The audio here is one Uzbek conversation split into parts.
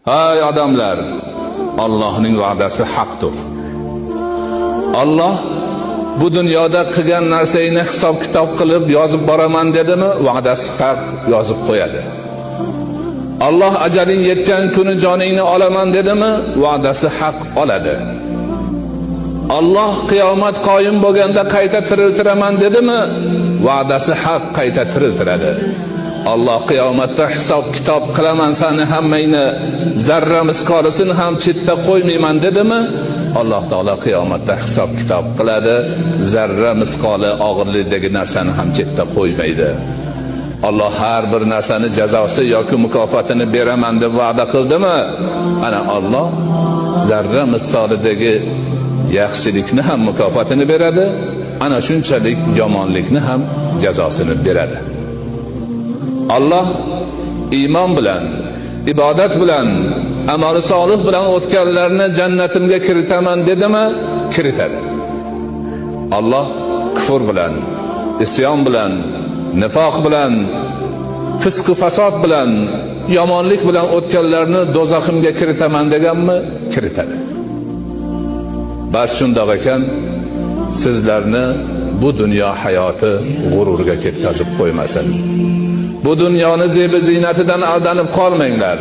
Ey odamlar, Allohning va'dasi haqdir. Alloh bu dunyoda qilgan narsangni hisob kitob qilib yozib boraman dedimi, va'dasi haq yozib qo'yadi. Alloh ajaling yetgan kuni joningni olaman dedimi, va'dasi haq oladi. Alloh qiyomat qoyim bo'lganda qayta tiriltiraman dedimi, va'dasi haq qayta tiriltiradi. Alloh qiyomatda hisob kitob qilaman seni hammangni, zarra misqolisini ham chetda qo'ymayman dedimi, Alloh taolo qiyomatda hisob kitob qiladi, zarra misqoli og'irlikdagi narsani ham chetda qo'ymaydi. Alloh har bir narsani jazosi yoki mukofotini beraman deb va'da qildimi, ana Alloh zarra misqolidagi yaxshilikni ham mukofotini beradi, ana shunchalik yomonlikni ham jazosini beradi. Alloh iymon bilan, ibodat bilan, amali solih bilan o'tganlarni jannatimga kiritaman dedimi, kiritadi. Alloh kufr bilan, isyon bilan, nifoq bilan, fisq fasod bilan, yomonlik bilan o'tganlarni do'zaximga kiritaman deganmi, kiritadi. Bas shundoq ekan, sizlarni bu dunyo hayoti g'ururga ketkazib qo'ymasin. Bu dunyoni zebi ziynatidan aldanib qolmanglar.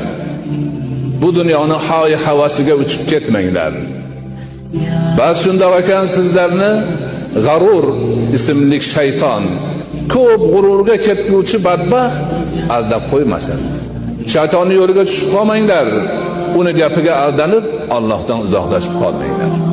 Bu dunyoni hoy havasiga uchib ketmanglar. Bas shundoq ekan, sizlarni g'arur ismli shayton, ko'p g'ururga ketguvchi badbaxt aldab qo'ymasin. Shaytonning yo'liga tushib qolmanglar. Uni gapiga aldanib Allohdan uzoqlashib qolmanglar.